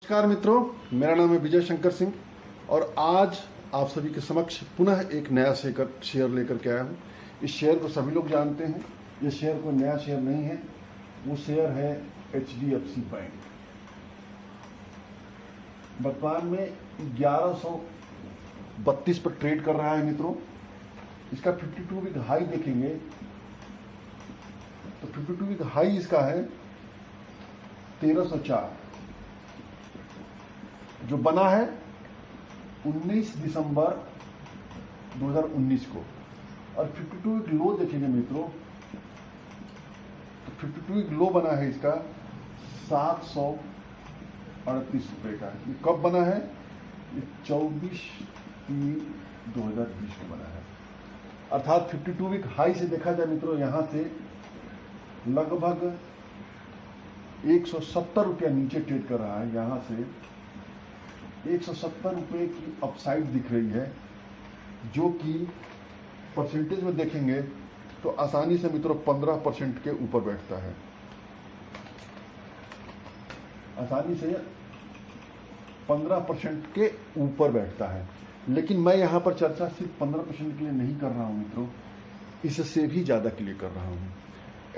नमस्कार मित्रों, मेरा नाम है विजय शंकर सिंह और आज आप सभी के समक्ष पुनः एक नया शेयर लेकर के आया हूँ। इस शेयर को सभी लोग जानते हैं। ये शेयर कोई नया शेयर नहीं है, वो शेयर है HDFC बैंक। वर्तमान में 1132 पर ट्रेड कर रहा है मित्रों। इसका 52 वीक हाई देखेंगे तो 52 वीक हाई इसका है 1304, जो बना है 19 दिसंबर 2019 को। और 52 वीक लो देखेंगे मित्रों तो 52 वीक लो बना है इसका 738 रुपए का। ये कब बना है? ये 24/3/2020 को बना है। अर्थात 52 वीक हाई से देखा जाए मित्रों, यहां से लगभग 170 रुपया नीचे ट्रेड कर रहा है। यहां से 170 रुपये की अपसाइड दिख रही है, जो कि परसेंटेज में देखेंगे तो आसानी से मित्रों 15% के ऊपर बैठता है। आसानी से 15% के ऊपर बैठता है। लेकिन मैं यहां पर चर्चा सिर्फ 15% के लिए नहीं कर रहा हूं मित्रों, इससे भी ज्यादा के लिए कर रहा हूं।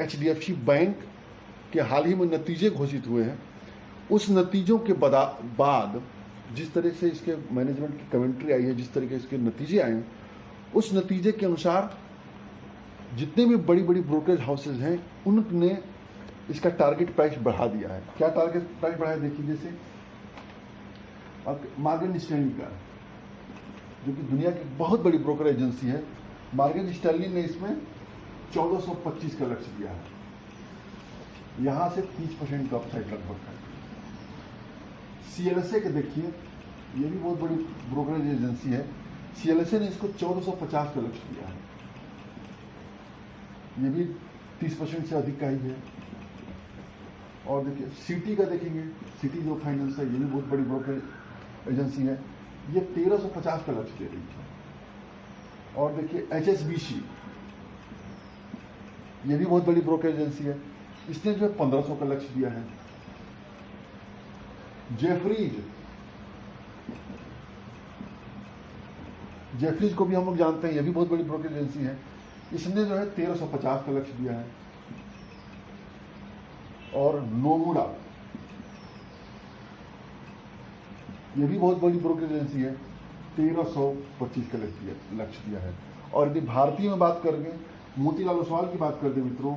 HDFC बैंक के हाल ही में नतीजे घोषित हुए हैं। उस नतीजों के बाद जिस तरह से इसके मैनेजमेंट की कमेंट्री आई है, जिस तरह के इसके नतीजे आए, उस नतीजे के अनुसार जितने भी बड़ी बड़ी ब्रोकरेज हाउसेज हैं उनने इसका टारगेट प्राइस बढ़ा दिया है। क्या टारगेट प्राइस बढ़ाया देखिए, जैसे मॉर्गन स्टैनली का, जो कि दुनिया की बहुत बड़ी ब्रोकर एजेंसी है, मॉर्गन स्टैनली ने इसमें 1425 का लक्ष्य दिया है। यहां से 30% का अपसाइड लगभग है। CLSA के देखिए, ये भी बहुत बड़ी ब्रोकरेज एजेंसी है। CLSA ने इसको 1450 का लक्ष्य दिया है। ये भी 30% से अधिक का ही है। और देखिए सिटी का देखेंगे, सिटी जो फाइनेंस है, ये भी बहुत बड़ी ब्रोकरेज एजेंसी है, ये 1350 का लक्ष्य दे रही है। और देखिए HSBC, ये भी बहुत बड़ी ब्रोकरेज एजेंसी है, इसने जो 1500 का लक्ष्य दिया है। जेफरीज को भी हम लोग जानते हैं, ये भी बहुत बड़ी ब्रोकरेज एजेंसी है, इसने जो है 1350 का लक्ष्य दिया है। और नोमुरा, ये भी बहुत बड़ी ब्रोकरेज एजेंसी है, 1325 का लक्ष्य दिया है। और यदि भारतीय में बात करेंगे, मोतीलाल ओसवाल की बात करते मित्रों,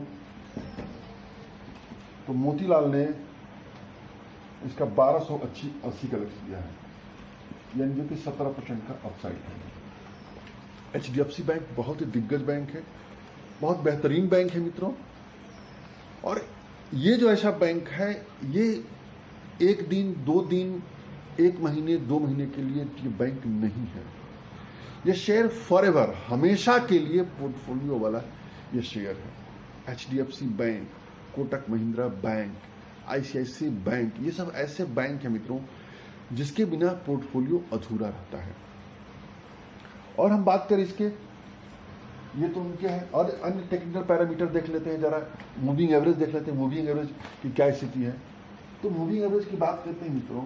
तो मोतीलाल ने इसका 1280 का लक्ष्य दिया है, यानी जो कि 17% का अपसाइड है। HDFC बैंक बहुत ही दिग्गज बैंक है, बहुत बेहतरीन बैंक है मित्रों। और ये जो ऐसा बैंक है, ये एक दिन, 2 दिन, 1 महीने, 2 महीने के लिए ये बैंक नहीं है। ये शेयर फॉरएवर, हमेशा के लिए पोर्टफोलियो वाला ये शेयर है। HDFC bank, Kotak Mahindra bank, ICICI bank, ये सब ऐसे बैंक हैं मित्रों जिसके बिना पोर्टफोलियो अधूरा रहता है। और हम बात करें इसके, ये तो उनके हैं। और अन्य टेक्निकल पैरामीटर देख लेते हैं, जरा मूविंग एवरेज देख लेते हैं, मूविंग एवरेज की क्या स्थिति है। तो मूविंग एवरेज की बात करते हैं मित्रों,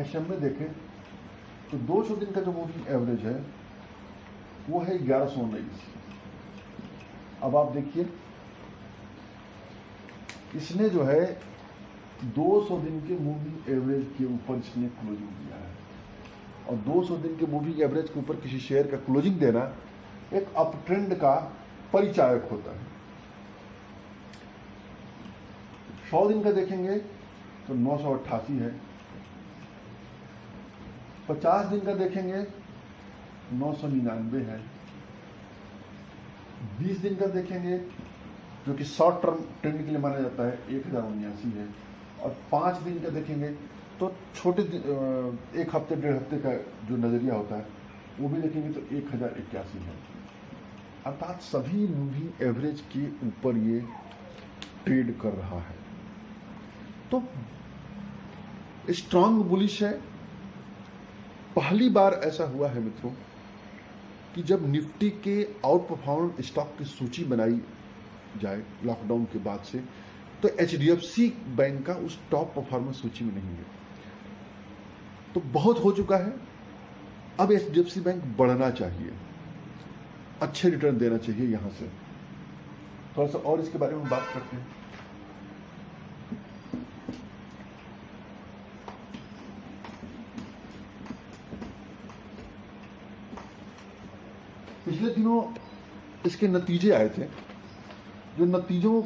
SM में देखें तो 200 दिन का जो मूविंग एवरेज है वो है 1119। अब आप देखिए, इसने जो है 200 दिन के मूविंग एवरेज के ऊपर इसने क्लोजिंग दिया है। और 200 दिन के मूविंग एवरेज के ऊपर किसी शेयर का क्लोजिंग देना एक अप ट्रेंड का परिचायक होता है। 100 दिन का देखेंगे तो 988 है। 50 दिन का देखेंगे 999 है। 20 दिन का देखेंगे, जो कि शॉर्ट टर्म ट्रेंड के लिए माना जाता है, 1079 है। और 5 दिन का देखेंगे तो छोटे 1 हफ्ते 1.5 हफ्ते का जो नजरिया होता है वो भी देखेंगे तो 1081 है। अर्थात सभी मूविंग एवरेज के ऊपर ये ट्रेड कर रहा है। तो स्ट्रांग बुलिश है। पहली बार ऐसा हुआ है मित्रों कि जब निफ्टी के आउट परफॉर्म स्टॉक की सूची बनाई जाए लॉकडाउन के बाद से, तो HDFC बैंक का उस टॉप परफॉर्मेंस सूची में नहीं है। तो बहुत हो चुका है, अब HDFC बैंक बढ़ना चाहिए, अच्छे रिटर्न देना चाहिए। यहां से थोड़ा सा और इसके बारे में बात करते हैं। पिछले दिनों इसके नतीजे आए थे, जो नतीजों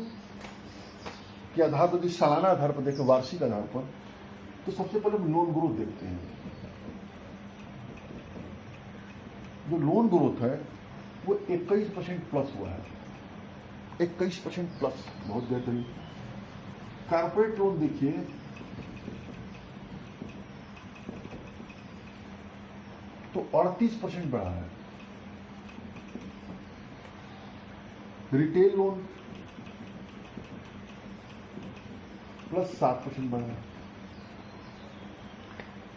के आधार पर, सालाना आधार पर देखें, वार्षिक आधार पर, तो सबसे पहले हम लोन ग्रोथ देखते हैं। जो लोन ग्रोथ है वो 21% प्लस हुआ है, 21% प्लस, बहुत बेहतरीन। कारपोरेट लोन देखिए तो 38% बढ़ा है। रिटेल लोन प्लस 7% बढ़ा है।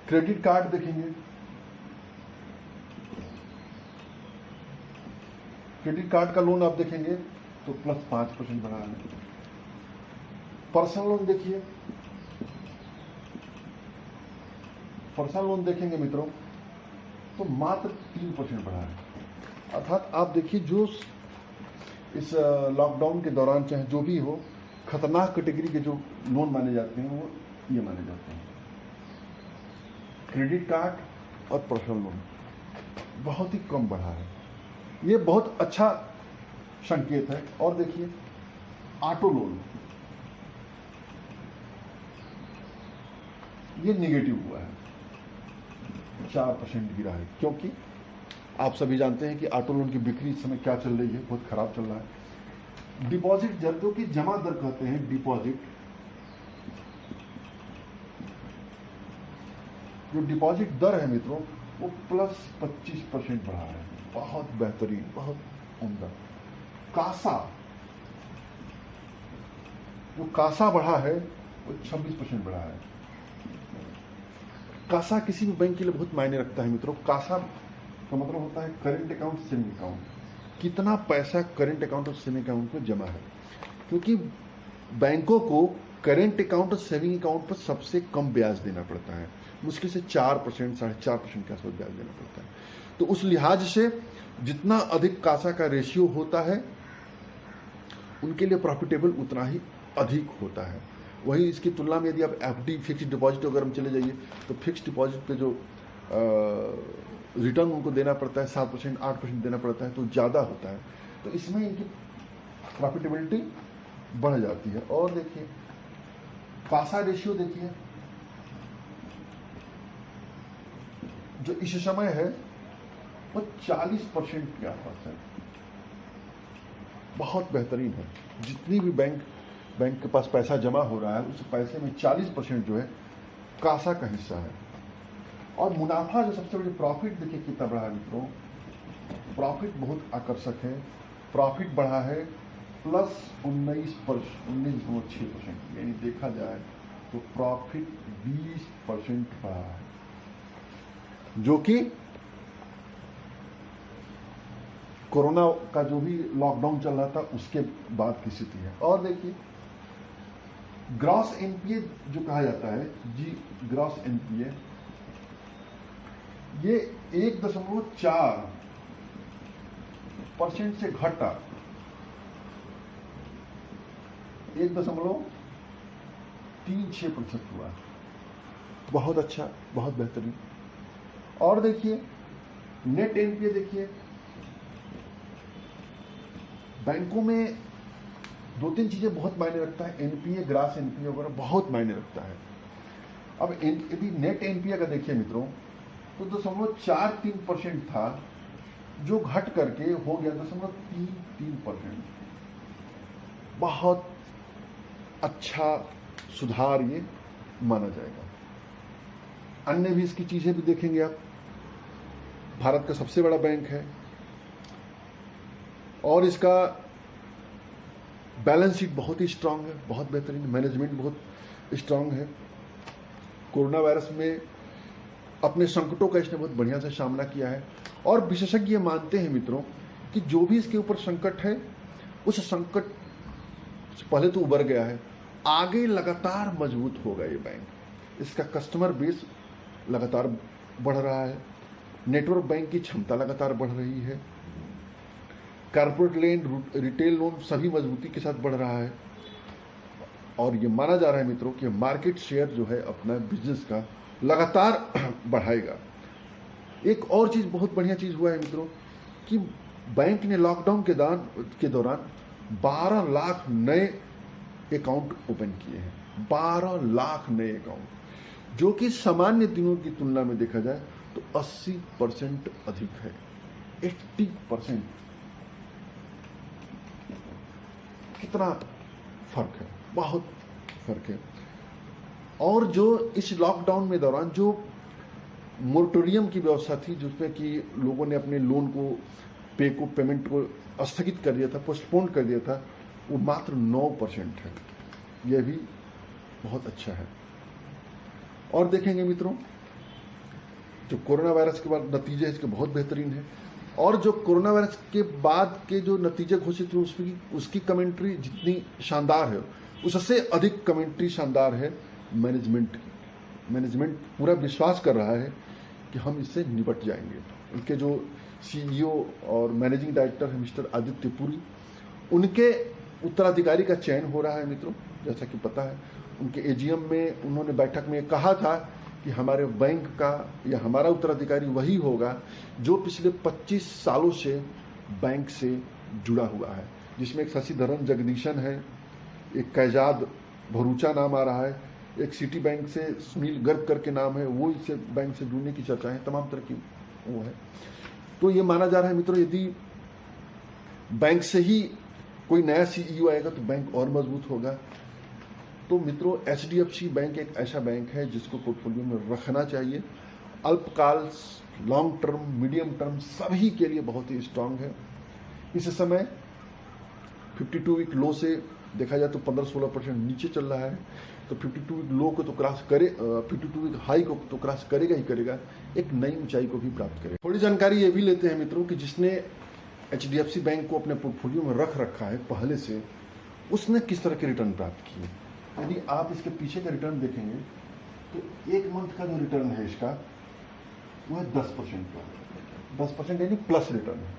क्रेडिट कार्ड देखेंगे, क्रेडिट कार्ड का लोन आप देखेंगे तो प्लस 5% बढ़ा है। पर्सनल लोन देखिए, पर्सनल लोन देखेंगे मित्रों तो मात्र 3% बढ़ा है। अर्थात आप देखिए, जो इस लॉकडाउन के दौरान चाहे जो भी हो, खतरनाक कैटेगरी के जो लोन माने जाते हैं वो ये माने जाते हैं। क्रेडिट कार्ड और पर्सनल लोन बहुत ही कम बढ़ा है, ये बहुत अच्छा संकेत है। और देखिए ऑटो लोन, ये निगेटिव हुआ है, 4% गिरा है, क्योंकि आप सभी जानते हैं कि ऑटो लोन की बिक्री इस समय क्या चल रही है, बहुत खराब चल रहा है। डिपॉजिट दर, जो कि जमा दर कहते हैं, डिपॉजिट, जो डिपॉजिट दर है मित्रों वो प्लस 25% बढ़ा है, बहुत बेहतरीन, बहुत उम्दा। कासा, जो कासा बढ़ा है वो 26% बढ़ा है। कासा किसी भी बैंक के लिए बहुत मायने रखता है मित्रों। कासा का मतलब होता है करेंट अकाउंट, सेविंग अकाउंट, कितना पैसा करेंट अकाउंट और सेविंग अकाउंट में जमा है। क्योंकि बैंकों को करेंट अकाउंट और सेविंग अकाउंट पर सबसे कम ब्याज देना पड़ता है, मुश्किल से 4%, 4.5% के आसपास ब्याज देना पड़ता है। तो उस लिहाज से जितना अधिक कासा का रेशियो होता है उनके लिए प्रॉफिटेबल उतना ही अधिक होता है। वही इसकी तुलना में यदि आप FD, फिक्स्ड डिपॉजिट अगर हम चले जाइए तो फिक्स्ड डिपॉजिट पे जो रिटर्न उनको देना पड़ता है 7%, 8% देना पड़ता है, तो ज़्यादा होता है। तो इसमें इनकी प्रॉफिटेबिलिटी बढ़ जाती है। और देखिए कासा रेशियो देखिए, जो इस समय है वो 40% के आसपास है, बहुत बेहतरीन है। जितनी भी बैंक के पास पैसा जमा हो रहा है उस पैसे में 40% जो है कासा का हिस्सा है। और मुनाफा, जो सबसे बड़ी प्रॉफिट देखिए कितना बढ़ा है मित्रों, प्रॉफिट बहुत आकर्षक है। प्रॉफिट बढ़ा है प्लस 19.6%, यानी देखा जाए तो प्रॉफिट 20% बढ़ा है, जो कि कोरोना का जो भी लॉकडाउन चल रहा था उसके बाद की स्थिति है। और देखिए ग्रॉस एनपीए जो कहा जाता है जी, ग्रॉस एनपीए ये 1.4% से घटा 1.36% हुआ, बहुत अच्छा, बहुत बेहतरीन। और देखिए नेट एनपीए, देखिए बैंकों में 2-3 चीजें बहुत मायने रखता है, एनपीए, ग्रॉस एनपीए वगैरह बहुत मायने रखता है। अब यदि नेट एनपीए का देखिए मित्रों तो 0.43% था, जो घट करके हो गया 0.33%, बहुत अच्छा सुधार ये माना जाएगा। अन्य भी इसकी चीजें भी देखेंगे आप। भारत का सबसे बड़ा बैंक है और इसका बैलेंस शीट बहुत ही स्ट्रांग है, बहुत बेहतरीन, मैनेजमेंट बहुत स्ट्रांग है। कोरोना वायरस में अपने संकटों का इसने बहुत बढ़िया से सामना किया है। और विशेषज्ञ मानते हैं मित्रों कि जो भी इसके ऊपर संकट है उस संकट से पहले तो उबर गया है आगे लगातार मजबूत होगा ये बैंक। इसका कस्टमर बेस लगातार बढ़ रहा है, नेटवर्क बैंक की क्षमता लगातार बढ़ रही है, कॉर्पोरेट लोन, रिटेल लोन सभी मजबूती के साथ बढ़ रहा है, और ये माना जा रहा है मित्रों कि मार्केट शेयर जो है अपना बिजनेस का लगातार बढ़ाएगा। एक और चीज, बहुत बढ़िया चीज हुआ है मित्रों कि बैंक ने लॉकडाउन के दौरान 12 लाख नए अकाउंट ओपन किए हैं। 12 लाख नए अकाउंट, जो कि सामान्य दिनों की तुलना में देखा जाए तो 80% अधिक है। 80% कितना फर्क है, बहुत फर्क है। और जो इस लॉकडाउन में दौरान जो मोरेटोरियम की व्यवस्था थी, जिसमें कि लोगों ने अपने लोन को पेमेंट को स्थगित कर दिया था, पोस्टपोन कर दिया था, वो मात्र 9% है। यह भी बहुत अच्छा है। और देखेंगे मित्रों, जो कोरोना वायरस के बाद नतीजे इसके बहुत बेहतरीन है, और जो कोरोना वायरस के बाद के जो नतीजे घोषित हुए उसकी कमेंट्री जितनी शानदार है, उससे अधिक कमेंट्री शानदार है मैनेजमेंट की। मैनेजमेंट पूरा विश्वास कर रहा है कि हम इससे निपट जाएंगे। उनके जो CEO और मैनेजिंग डायरेक्टर है मिस्टर आदित्य पुरी, उनके उत्तराधिकारी का चयन हो रहा है मित्रों। जैसा कि पता है, उनके AGM में उन्होंने बैठक में कहा था कि हमारे बैंक का या हमारा उत्तराधिकारी वही होगा जो पिछले 25 सालों से बैंक से जुड़ा हुआ है, जिसमें एक शशिधरन जगदीशन है, एक कैजाद भरूचा नाम आ रहा है, एक सिटी बैंक से सुनील गर्ग करके नाम है, वो इससे बैंक से जुड़ने की चर्चाएं, तमाम तरह की वो है। तो ये माना जा रहा है मित्रों, यदि बैंक से ही कोई नया CEO आएगा तो बैंक और मजबूत होगा। तो मित्रों, HDFC बैंक एक ऐसा बैंक है जिसको पोर्टफोलियो में रखना चाहिए। अल्पकाल, लॉन्ग टर्म, मीडियम टर्म सभी के लिए बहुत ही स्ट्रांग है। इस समय 52 वीक लो से देखा जाए तो 15-16% नीचे चल रहा है, तो 52 वीक लो को तो क्रॉस करे, 52 वीक हाई को तो क्रॉस करेगा ही करेगा, एक नई ऊंचाई को भी प्राप्त करेगा। थोड़ी जानकारी ये भी लेते हैं मित्रों कि जिसने HDFC बैंक को अपने पोर्टफोलियो में रख रखा है पहले से, उसने किस तरह के रिटर्न प्राप्त किए। यदि आप इसके पीछे का रिटर्न देखेंगे तो एक मंथ का जो रिटर्न है इसका वो है 10% का, 10% यानी प्लस रिटर्न है।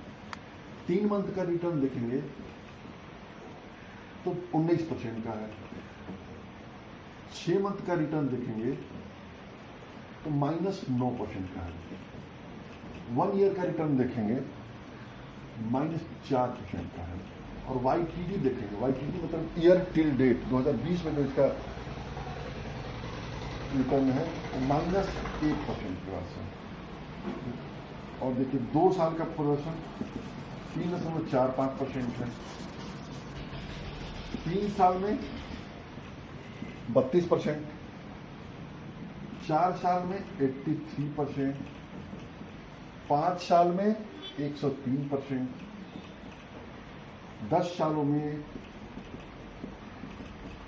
3 मंथ का रिटर्न देखेंगे तो 19% का है। 6 मंथ का रिटर्न देखेंगे तो -9% का है। 1 ईयर का रिटर्न देखेंगे -4% का है। और YTD देखेंगे, YTD मतलब ईयर टिल डेट, 2020 में जो इसका रिटर्न है -1% के पास है। और देखिए 2 साल का प्रदर्शन 3.45% है, 3 साल में 32%, 4 साल में 83%, 5 साल में 103%, 10 सालों में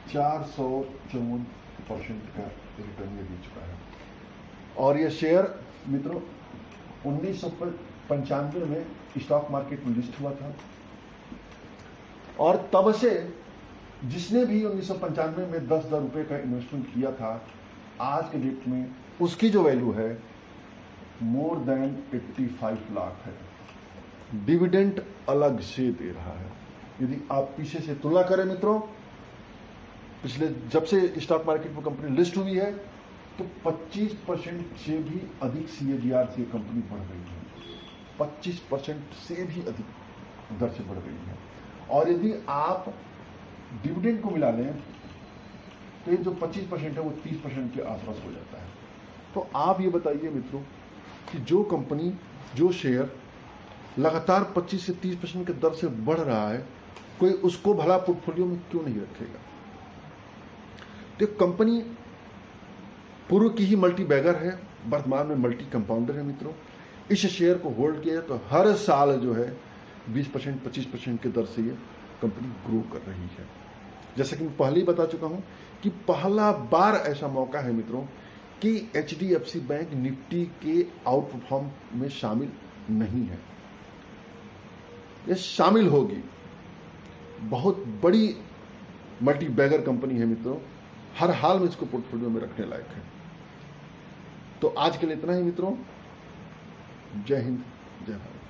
454% का रिटर्न ये दे चुका है। और ये शेयर मित्रों 1995 में स्टॉक मार्केट में लिस्ट हुआ था, और तब से जिसने भी 1995 में 10,000 रुपये का इन्वेस्टमेंट किया था, आज के डेट में उसकी जो वैल्यू है मोर देन 85 लाख है। डिविडेंड अलग से दे रहा है। यदि आप पीछे से तुलना करें मित्रों, पिछले जब से स्टॉक मार्केट में कंपनी लिस्ट हुई है तो 25% से भी अधिक CAGR से कंपनी बढ़ गई है। 25% से भी अधिक दर से बढ़ गई है। और यदि आप डिविडेंड को मिला लें तो ये जो 25% है वो 30% के आसपास हो जाता है। तो आप ये बताइए मित्रों कि जो कंपनी, जो शेयर लगातार 25 से 30% के दर से बढ़ रहा है, कोई उसको भला पोर्टफोलियो में क्यों नहीं रखेगा। तो कंपनी पूर्व की ही मल्टी बैगर है, वर्तमान में मल्टी कंपाउंडर है मित्रों। इस शेयर को होल्ड किया तो हर साल जो है 20%, 25% के दर से ये कंपनी ग्रो कर रही है। जैसा कि मैं पहले ही बता चुका हूं कि पहला बार ऐसा मौका है मित्रों कि HDFC बैंक निफ्टी के आउट परफॉर्म में शामिल नहीं है। ये शामिल होगी, बहुत बड़ी मल्टी बैगर कंपनी है मित्रों, हर हाल में इसको पोर्टफोलियो में रखने लायक है। तो आज के लिए इतना ही मित्रों। जय हिंद, जय भारत।